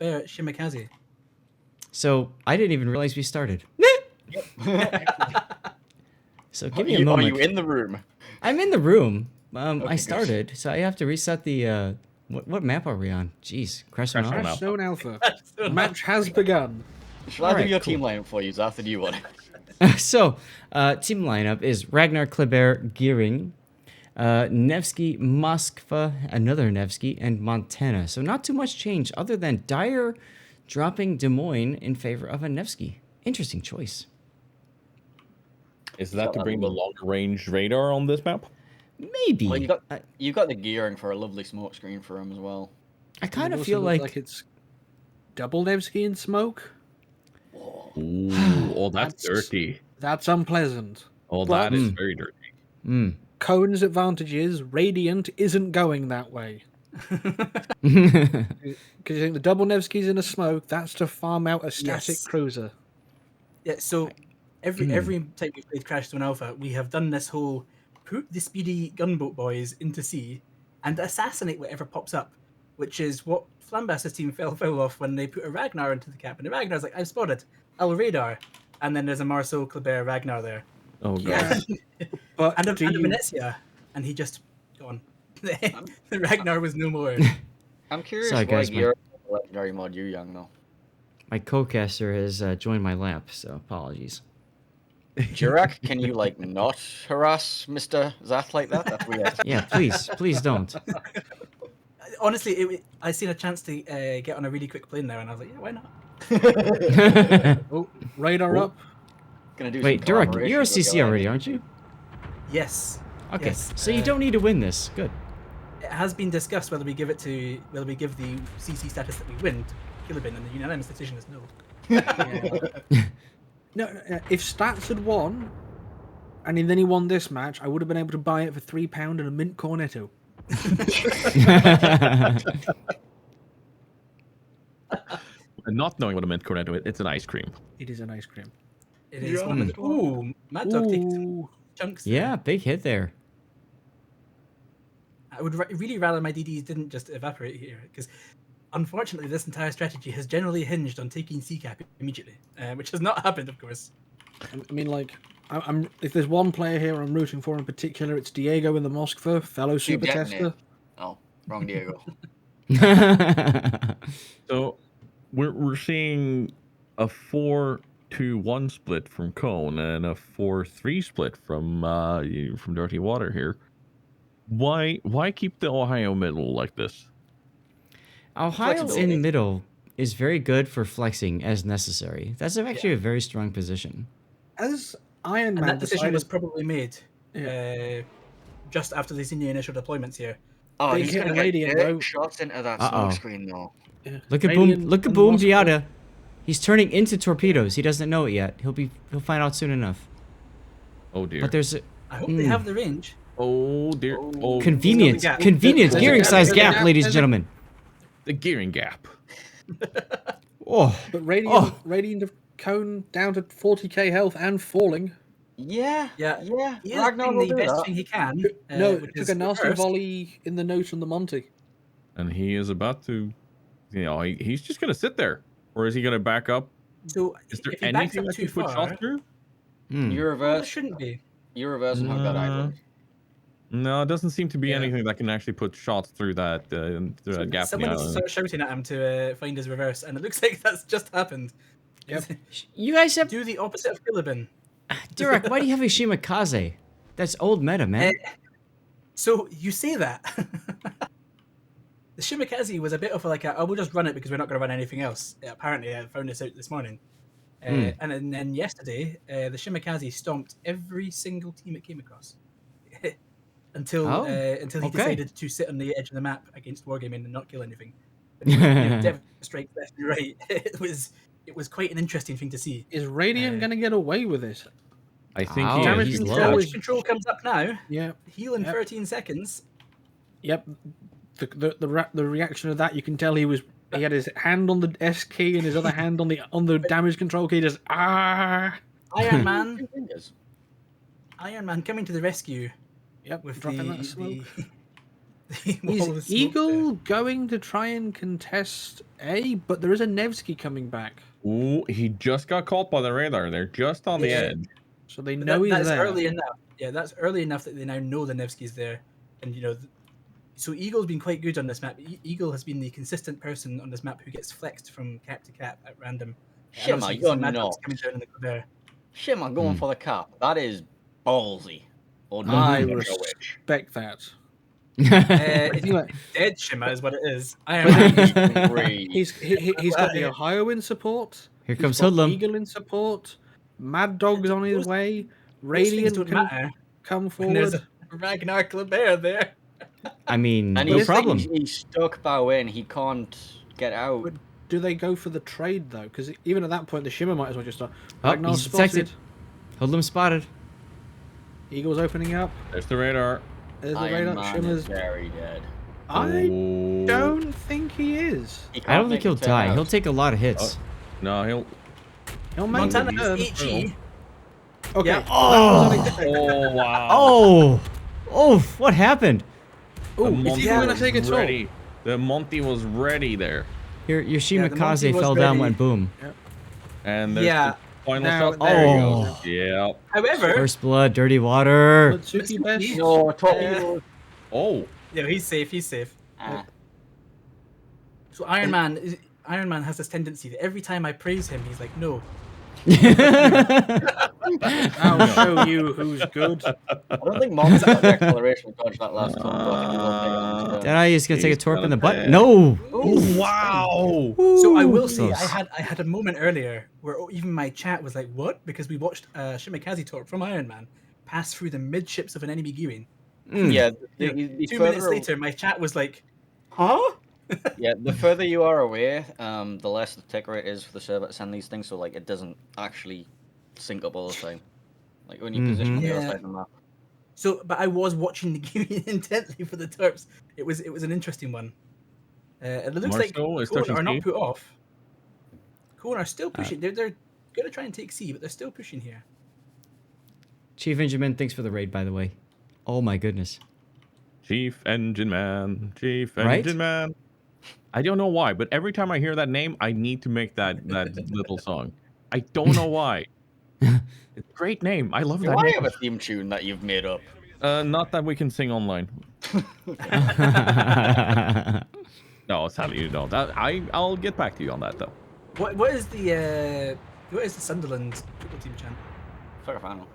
Shimakaze. So I didn't even realize we started. So give me a Are moment. you in the room? I'm in the room. Okay, I started, so I have to reset the. What map are we on? Jeez, Crashstone Alpha. Crashstone Alpha. Match has begun. Shall I do Alright, your cool. team lineup for you, Zath? Do you want? So, team lineup is Ragnar, Kleber, Gearing, Nevsky, Moskva, another Nevsky, and Montana. So not too much change other than Dyer dropping Des Moines in favor of a Nevsky. Interesting choice. Is that to bring the longer range radar on this map? Maybe. Well, you got the gearing for a lovely smoke screen for him as well. I kind of also feel looks like it's double Nevsky in smoke. Ooh, oh, that's dirty. That's unpleasant. Oh, But- that is very dirty. Cone's advantage is Radiant isn't going that way. Because you think the double Nevsky's in a smoke, that's to farm out a static Yes. cruiser. Yeah, so every time we've played Crashstone Alpha, we have done this whole put the speedy gunboat boys into sea and assassinate whatever pops up, which is what Flambas's team fell foul of when they put a Ragnar into the cap. And the Ragnar's like, I'm spotted, I'll radar. And then there's a Marceau, Kleber, Ragnar there. Oh, God. But And a do you- Venezia, and he just gone. The Ragnar was no more. I'm curious Sorry, why guys, gear legendary mod you young though. my co-caster has joined my lap, so apologies. Diurach, can you like not harass Mr. Zath like that? That's weird. Yeah, please don't. Honestly, I seen a chance to get on a really quick plane there, and I was like, yeah, why not? Oh, radar up. Gonna do Wait, some Diurach, collaboration you're a with CC your already, lady. aren't you? Yes. Okay, Yes, so you don't need to win this. Good. It has been discussed whether we give the CC status that we win to Kilobin, and the unanimous decision is no. No, if Stats had won, and then he won this match, I would have been able to buy it for £3 and a mint cornetto. And not knowing what a mint cornetto is, it's an ice cream. It is an ice cream. It is one of the. Ooh, Mad Dog takes some chunks. There. Yeah, big hit there. I would really rather my DDs didn't just evaporate here, because unfortunately this entire strategy has generally hinged on taking C-cap immediately, which has not happened, of course. I mean, like, I'm if there's one player here I'm rooting for in particular, it's Diego in the Moskva, fellow super tester. Oh, wrong Diego. So we're seeing a 4-2-1 split from Cone and a 4-3 split from Dirty Water here. Why keep the Ohio middle like this? Ohio in middle is very good for flexing as necessary. That's actually a very strong position. As Iron And Man that decision was decided, probably made just after they've seen the initial deployments here. Oh, They he's hit gonna a get radiant, dick though. shots into that Uh-oh. smoke screen though. Look at Radiant Boom! Look at and Boom Moskva. Diata. He's turning into torpedoes. He doesn't know it yet. He'll find out soon enough. Oh dear. But there's a I hope they have the range. Oh dear. Oh, convenience. gap. Convenience. There's a Gearing gap, size there's a gap, gap, ladies and there's a- gentlemen. the gearing gap. Oh, but Radiant of Cone down to 40k health and falling. Yeah. Yeah. Yeah. He is Ragnar doing will the do best that. thing he can. No, which took is a nasty reversed. volley in the nose from the Monty. And he is about to, he's just going to sit there. Or is he going to back up? So Is there if he backs anything up that too can put far, shots through? You well, reverse. there shouldn't be. You reverse and have that idea. No, it doesn't seem to be Yeah. anything that can actually put shots through that gap in the Someone needs to island. start shouting at him to find his reverse, and it looks like that's just happened. Yep. you guys have Do the opposite of Philippine. Diurach. Why do you have a Shimakaze? That's old meta, man. So you say that. The Shimakaze was a bit of like we'll just run it because we're not going to run anything else. Apparently, I found this out this morning. And then yesterday, the Shimakaze stomped every single team it came across. until he decided to sit on the edge of the map against Wargaming and not kill anything. But straight left and right. It was quite an interesting thing to see. Is Radiant going to get away with it? I think Oh, Damage he's control low. Damage control comes up now. Yeah. Heal in Yep. 13 seconds. Yep. The reaction of that, you can tell he had his hand on the S key and his other hand on the damage control key. Just Iron Man coming to the rescue. Yep. With dropping that smoke. Wall of Is smoke Eagle going to try and contest A? But there is a Nevsky coming back, Ooh, he just got caught by the radar. They're just on the Yeah. edge. so they But know he's that's there. early enough. Yeah, that's early enough that they now know the Nevsky's there, and so Eagle's been quite good on this map. Eagle has been the consistent person on this map who gets flexed from cap to cap at random. And Shimmer, obviously you you're can see Mad Dog's not. coming down in the Colbert. Shimmer going for the cap. That is ballsy. Or not I even a witch. respect that. It's Anyway, dead Shimmer is what it is. Iron Man. Great. he's got the Ohio in support. Here He's comes got Hoodlum. Eagle in support. Mad Dog's on his way. Those things Radiant don't can matter come when there's forward. a Ragnar Colbert there. I mean, And no he's, problem. he's stuck bow in. He can't get out. But do they go for the trade though? Because even at that point, the Shimmer might as well just start. Oh, Ragnar's he's detected. spotted. Hoodlum spotted. Eagle's opening up. There's the radar. There's the Iron radar. Man Shimmer's. is very dead. I Ooh. don't think he is. He I can't don't think make he'll the turn die. out. He'll take a lot of hits. No, he'll. He'll make the Montana turn. is HE. Okay. Yeah. Oh! Oh wow. Oh! Oh! What happened? Oh, The is he Monty going to was take a toll? ready. The Monty was ready there, Your Yeah, Yoshima the Monty Kaze was fell down, ready. went boom. and there's Yeah. the final Now, shot. there you go. go. Yeah. However, First blood, dirty water. Matsuki best. No, top Uh, Eagle. Oh. yeah, he's safe. He's safe. Ah. So Iron Man has this tendency that every time I praise him, he's like, no. I'll show you who's good. I don't think Mom's got the acceleration to dodge that last turn, but I think he will take it on his turn. Deadeye is gonna take a He's torp in the gonna butt. pay. No. Oh wow. So I Ooh, will say close. I had a moment earlier where even my chat was like, "What?" Because we watched Shimakaze Torp from Iron Man pass through the midships of an enemy gearing. Mm. Yeah, You know, the 2 minutes further- later, my chat was like, "Huh?" Yeah, the further you are away, the less the tick rate is for the server to send these things, so like it doesn't actually sync up all the time. Like when you position on the other Yeah. side of the map. So, but I was watching the gearing intently for the Torps. It was an interesting one. It looks Marcel like is Cone touching are not C. put off. Cone are still pushing. They're going to try and take C, but they're still pushing here. Chief Engineman, thanks for the raid, by the way. Oh my goodness. Chief Engine Man. Chief Right? Engine Man. I don't know why, but every time I hear that name, I need to make that little song. I don't know why. It's a great name. I love Do that I name. have a theme tune that you've made up? Not that we can sing online. No, sadly you don't. I'll get back to you on that though. What is the Sunderland football team chant? Fair final.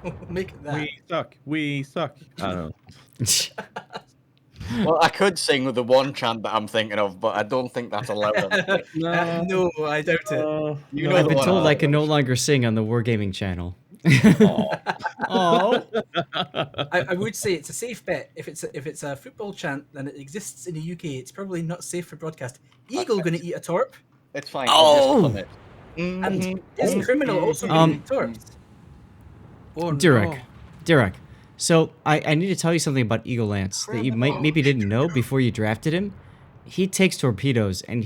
We'll make it that. We suck. We suck. I don't know. Well, I could sing with the one chant that I'm thinking of, but I don't think that's allowed. On the No, I doubt it. You know I've the been one told I can no knows. longer sing on the Wargaming channel. Aw. Oh. I would say it's a safe bet. If it's a football chant and it exists in the UK, it's probably not safe for broadcast. Eagle going to eat a torp, It's fine. Oh! I'll just commit. and is Criminal also Um, going to eat torps? Oh, Diurach. no. Diurach. So I need to tell you something about Eagle Lance that you maybe didn't know before you drafted him. He takes torpedoes, and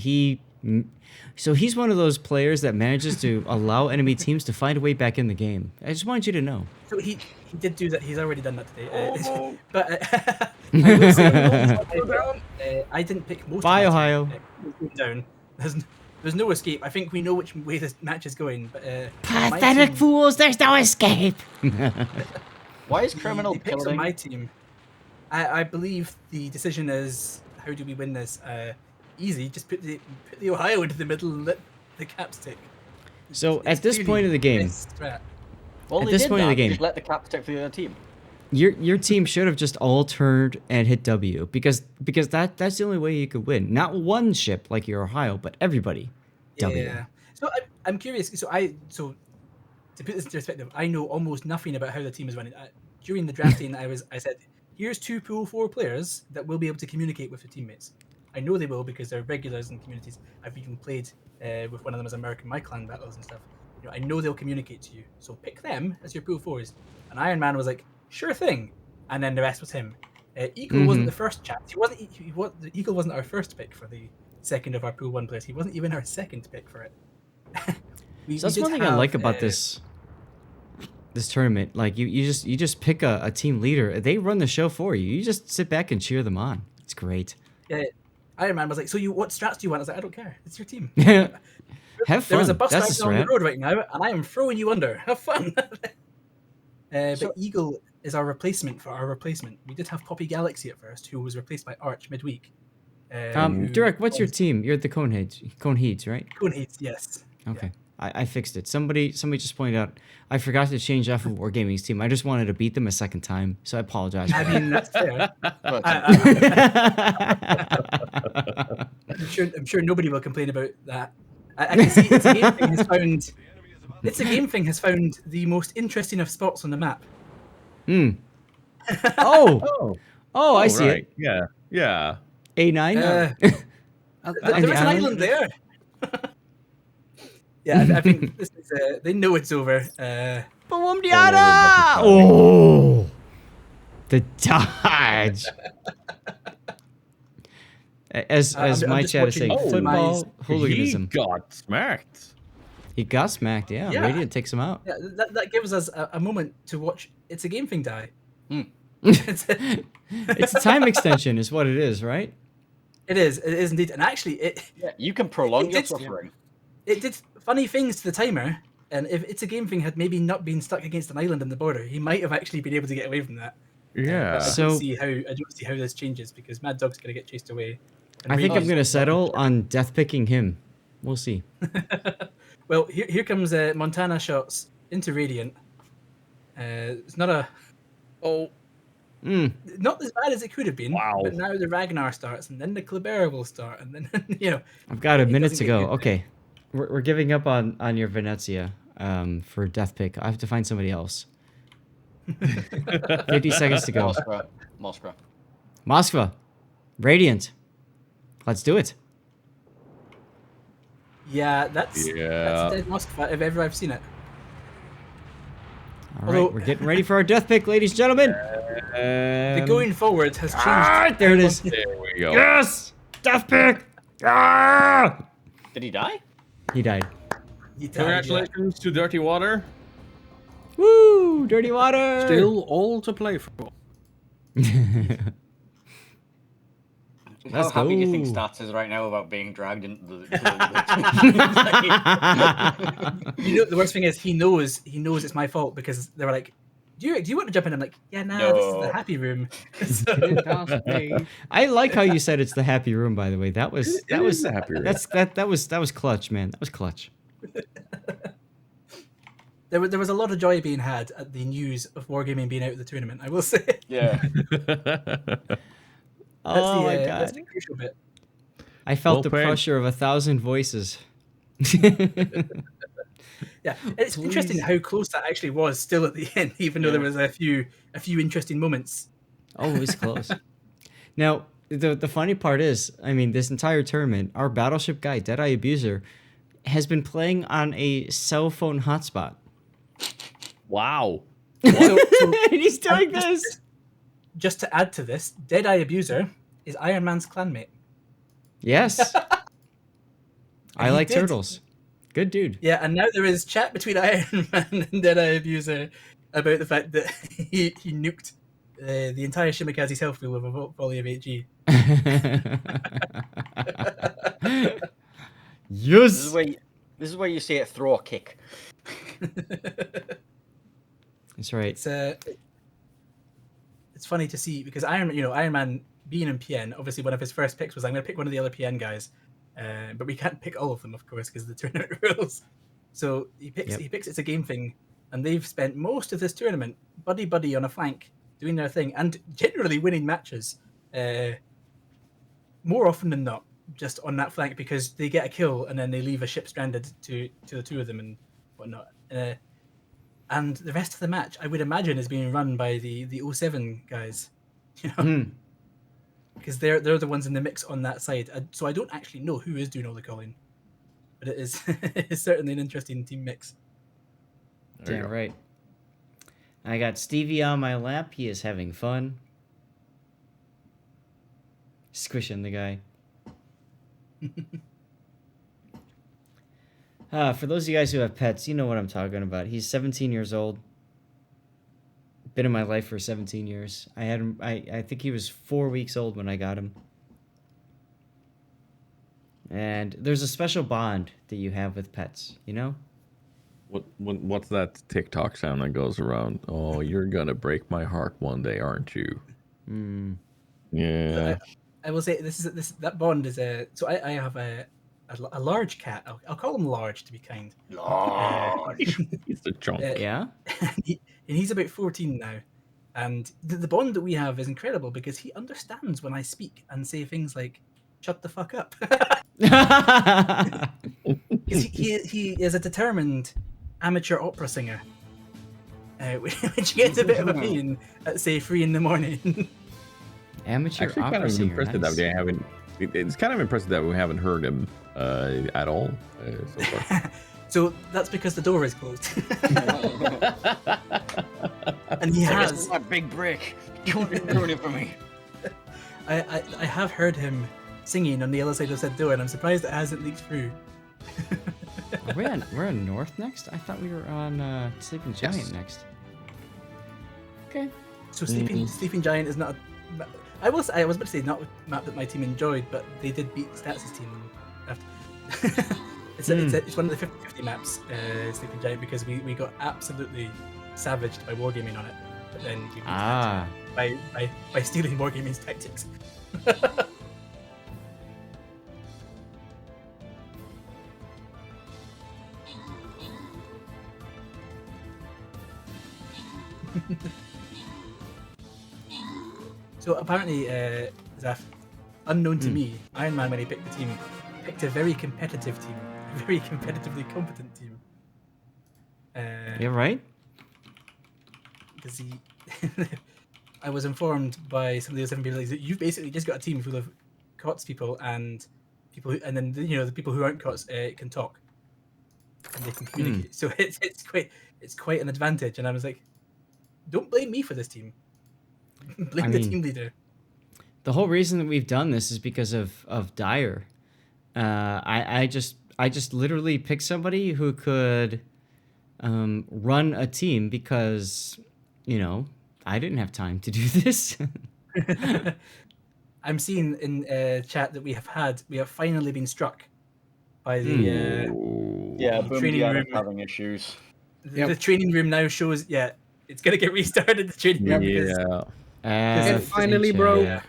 so he's one of those players that manages to allow enemy teams to find a way back in the game. I just wanted you to know. So he did do that. He's already done that today. But I will say, I didn't pick most. Bye, of my Ohio. team. Down. There's no escape. I think we know which way this match is going. But my Pathetic team- fools! There's no escape. Why is the Criminal picks on killing? my team? I believe the decision is, how do we win this? Easy. Just put the Ohio into the middle and let the caps tick. So It's at this clearly point of the game, best strat. Well, at they this did point of the that, game- just let the cap stick for the other team. your team should have just all turned and hit W because that's the only way you could win. Not one ship like your Ohio, but everybody. W. Yeah. So I'm curious. So to put this into perspective, I know almost nothing about how the team is running. During the drafting, I said, here's 2 pool 4 players that will be able to communicate with their teammates. I know they will because they're regulars in communities. I've even played with one of them as American My Clan battles and stuff. You know, I know they'll communicate to you. So pick them as your pool 4s. And Iron Man was like, sure thing. And then the rest was him. Eagle wasn't the first chance. Eagle wasn't our first pick for the second of our pool 1 players. He wasn't even our second pick for it. So that's one thing I like about this. this tournament. Like you just pick a team leader. They run the show for you. You just sit back and cheer them on. It's great. Yeah, Iron Man was like, "So what strats do you want?" I was like, "I don't care. It's your team." Have There is a fun. bus That's a right down strat. the road right now, and I am throwing you under. Have fun. But So- Eagle is our replacement for our replacement. We did have Poppy Galaxy at first, who was replaced by Arch midweek. Who Diurach, what's your was team? You're the Coneheeds, right? Coneheeds, yes. Okay. I fixed it. Somebody just pointed out I forgot to change Alpha Wargaming's team. I just wanted to beat them a second time, so I apologize. I For mean, that's fair. But, that. I'm sure nobody will complain about that. I can see It's a Game Thing has found. It's a Game Thing has found the most interesting of spots on the map. Hmm. Oh, Oh, I see right. it. Yeah, yeah. A9. There was an island there. Yeah, I think this is. They know it's over. Boom, Oh, Diana! Oh, the dodge. As I'm my just chat is watching saying, football He hooliganism. got smacked. He got smacked. Yeah, Yeah. Radiant takes him out. Yeah, that gives us a moment to watch. It's a Game Thing die. It's a time extension, is what it is, right? It is indeed, and actually, yeah, you can prolong It your did- suffering. it did funny things to the timer. And if It's a Game Thing had maybe not been stuck against an island in the border, he might have actually been able to get away from that. Yeah. But So- I don't see how this changes because Mad Dog's gonna get chased away. and I think I'm Radiant's- gonna settle on death picking him. We'll see. Well, here comes Montana shots into Radiant. It's not not as bad as it could have been. Wow. But now the Ragnar starts, and then the Kleber will start, and then I've got a It minute doesn't to get go. good. Okay, we're giving up on your Venezia for death pick. I have to find somebody else. 50 seconds to go. Moskva. Moskva, Radiant. Let's do it. Yeah, that's Yeah. a dead Moskva if ever I've seen it. All right, Although- we're getting ready for our death pick, ladies and gentlemen. The going forward has changed. Ah, there it is. There we go. Yes, death pick. Ah! Did he die? He died. You died, Congratulations to Dirty Water. Woo! Dirty water. Still all to play for. How Let's happy do you think go. Stats is right now about being dragged into the... yeah. The worst thing is he knows it's my fault because they were like, do you want to jump in? I'm like, yeah, nah, this is the No. happy room. Didn't ask me. I like how you said it's the happy room. By the way, that was It is the happy room. that was clutch, man. That was clutch. There was a lot of joy being had at the news of Wargaming being out of the tournament, I will say. yeah. Oh my That's god! the crucial bit. I felt Well the played. pressure of 1,000 voices. Yeah, it's interesting how close that actually was still at the end, even though there was a few interesting moments. Oh, it was close. Now, the funny part is, I mean, this entire tournament, our Battleship guy, Deadeye Abuser, has been playing on a cell phone hotspot. Wow. So, And he's doing this. just to add to this, Deadeye Abuser is Iron Man's clanmate. Yes. I he like did. turtles. Good dude. Yeah, and now there is chat between Iron Man and Deadeye Abuser about the fact that he nuked the entire Shimikaze's health wheel with a volley of HE. Yes. This is where you see it throw a kick. That's right. It's funny to see because Iron Man being in PN, obviously one of his first picks was I'm going to pick one of the other PN guys, but we can't pick all of them, of course, because of the tournament rules. So he picks It's a Game Thing, and they've spent most of this tournament buddy on a flank doing their thing and generally winning matches, more often than not, just on that flank because they get a kill and then they leave a ship stranded to the two of them and whatnot. And the rest of the match, I would imagine, is being run by the 07 guys, because they're the ones in the mix on that side. So I don't actually know who is doing all the calling, but it is it's certainly an interesting team mix. There you Damn go. right. I got Stevie on my lap. He is having fun. Squishing the guy. For those of you guys who have pets, you know what I'm talking about. He's 17 years old. been in my life for 17 years. I had him. I think he was 4 weeks old when I got him. And there's a special bond that you have with pets, you know? What's that TikTok sound that goes around? Oh, you're gonna break my heart one day, aren't you? Mm. Yeah. I will say that bond is a. So I have a large cat. I'll call him large to be kind. Large. He's a chunk. Yeah? And he's about 14 now. And the bond that we have is incredible because he understands when I speak and say things like, shut the fuck up. Because he is a determined amateur opera singer. Which gets a bit of a pain at, say, 3 in the morning. Amateur Actually, kind opera of singer. impressive Nice. that we haven't. It's kind of impressive that we haven't heard him at all so far. So that's because the door is closed. And he It's has. that big brick. Don't ruin it for me. I have heard him singing on the other side of said door, and I'm surprised it hasn't leaked through. We're on North next? I thought we were on Sleeping Giant Yes. next. Okay. So Sleeping Giant is not. I was about to say not a map that my team enjoyed, but they did beat Stats' team. It's one of the 50-50 maps, Sleeping Giant, because we got absolutely savaged by wargaming on it, but then we beat Ah. by stealing wargaming's tactics. So apparently, Zaf, unknown to me, Iron Man, when he picked the team, picked a very competitive team, a very competitively competent team. Yeah, right? Because he, I was informed by some of the other 7 people that you've basically just got a team full of COTS people and people, and then the people who aren't COTS can talk and they can communicate. So it's quite an advantage. And I was like, don't blame me for this team. Blame the team leader. The whole reason that we've done this is because of Dire. I just literally picked somebody who could run a team because, I didn't have time to do this. I'm seeing in chat that we have finally been struck by the Yeah, the Boom training Diurach room. having issues. The training room now shows it's gonna get restarted. The training room because It finally broke.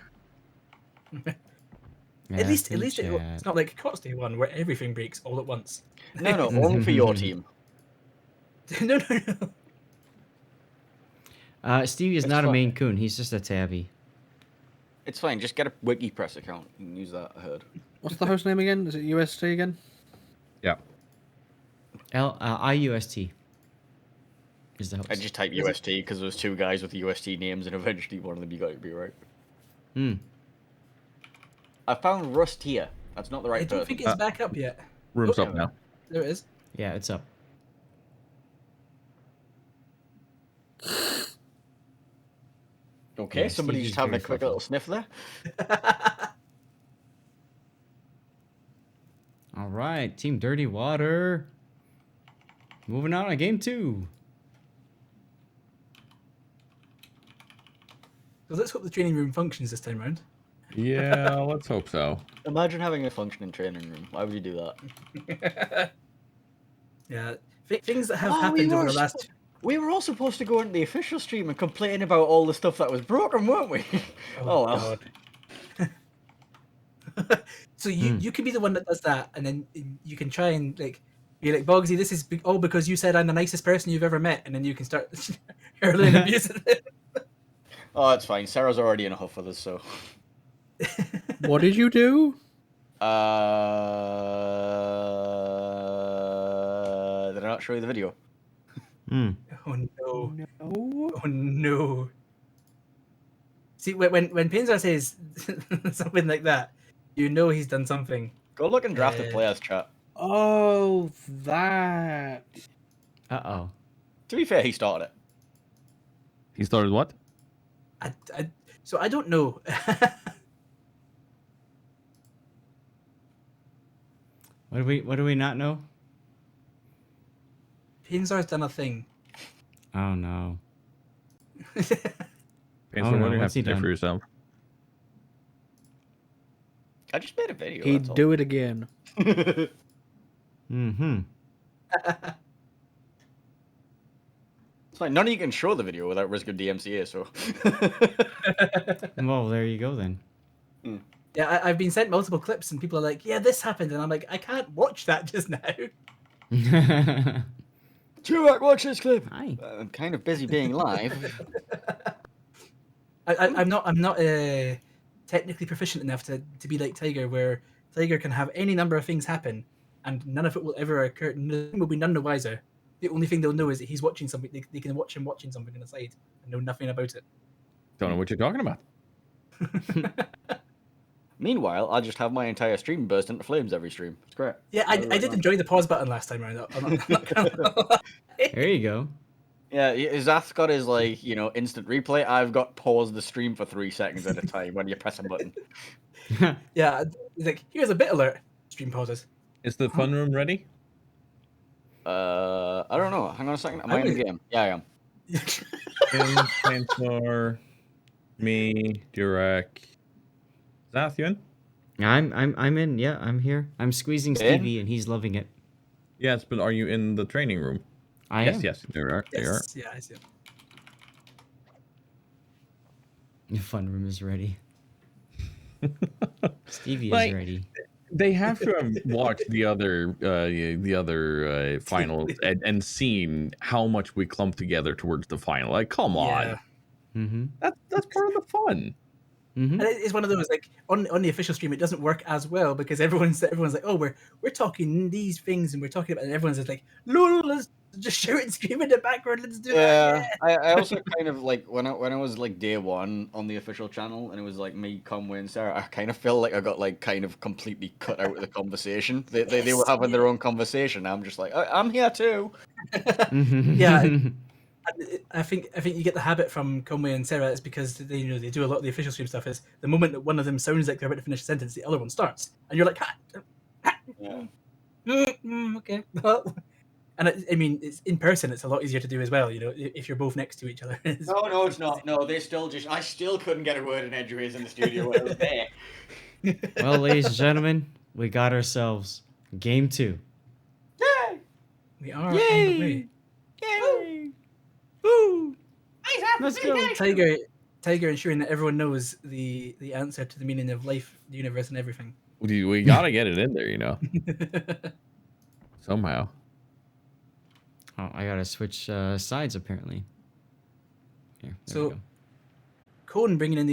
at least it's not like COTS Day 1 where everything breaks all at once. No, only for your team. No. Stevie is It's not a fine. Maine Coon. He's just a tabby. It's fine. Just get a WikiPress account. You can use that. I heard. What's the host name again? Is it UST again? Yeah. IUST is the host. I just typed UST because there was 2 guys with UST names, and eventually one of them you got to be right. I found Rust here. That's not the right I don't person. think it's back up yet. Room's up now. There it is. Yeah, it's up. Okay, Yeah, somebody Stevie's just having a very quick fluffy. little sniff there. All right, Team Dirty Water. Moving on to game 2. So let's hope the training room functions this time round. Yeah, let's hope so. Imagine having a functioning training room. Why would you do that? Yeah, things that have Oh, happened over the last. We were all supposed to go into the official stream and complain about all the stuff that was broken, weren't we? Oh, well. God. So you could be the one that does that, and then you can try and be like, Bogsy, this is all because you said I'm the nicest person you've ever met, and then you can start hurling abuse at them. Oh, it's fine. Sarah's already in a huff with us, so. What did you do? Did I not show you the video? Oh no! Oh no! See, when Pinzar says something like that, you know he's done something. Go look in drafted players chat. Oh, that. Uh-oh. To be fair, he started it. He started what? So I don't know. What do we not know? Pinzar's done a thing. Oh no. Thanks Oh, for no, what you have what's he to do done? for yourself. I just made a video. He'd That's all. do it again. Mm-hmm. It's like none of you can show the video without risk of DMCA. So. Well, there you go then. Yeah, I've been sent multiple clips, and people are like, "Yeah, this happened," and I'm like, "I can't watch that just now." Diurach, watch this clip. Hi. I'm kind of busy being live. I'm not technically proficient enough to be like Tiger, where Tiger can have any number of things happen, and none of it will ever occur. Will be none the wiser. The only thing they'll know is that he's watching something. They can watch him watching something on the side and know nothing about it. Don't know what you're talking about. Meanwhile, I'll just have my entire stream burst into flames every stream. It's great. Yeah, I did enjoy the pause button last time around. I'm not gonna lie. There you go. Yeah, Zath's got his like instant replay. I've got pause the stream for 3 seconds at a time when you press a button. Yeah, it's like here's a bit alert. Stream pauses. Is the fun room ready? I don't know. Hang on a second. Am I in the game? Yeah, I am. In, Chancellor, me, Diurach. Zath, you in? I'm in. Yeah, I'm here. I'm squeezing Stevie, and he's loving it. Yes, but are you in the training room? I yes, am. yes, Diurach. They are. Yes, yeah, I see. The fun room is ready. Stevie Like, is ready. They have to have watched the other finals and seen how much we clumped together towards the final. Like, come on, Yeah. Mm-hmm. that's part of the fun. Mm-hmm. And it's one of those like on the official stream, it doesn't work as well because everyone's like, oh, we're talking these things and we're talking about, and everyone's just like, lol, let's just shout and scream in the background, let's do that. Yeah, I also kind of like when I was like day one on the official channel and it was like me, Conway, and Sarah. I kind of felt like I got like kind of completely cut out of the conversation. They were having their own conversation. I'm just like, I'm here too. Yeah. I think you get the habit from Conway and Sarah. It's because they they do a lot of the official stream stuff. Is the moment that one of them sounds like they're about to finish a sentence, the other one starts, and you're like, okay. And I mean, it's in person. It's a lot easier to do as well. If you're both next to each other. No, it's not. No, I still couldn't get a word in edgeways in the studio when I was there. Well, ladies and gentlemen, we got ourselves game 2. Yay! We are on the way. Yay! Woo! Let's go. Tiger ensuring that everyone knows the answer to the meaning of life, the universe, and everything. We gotta get it in there, somehow. Oh, I gotta switch sides apparently. Here, there we So, go. Cone bringing in the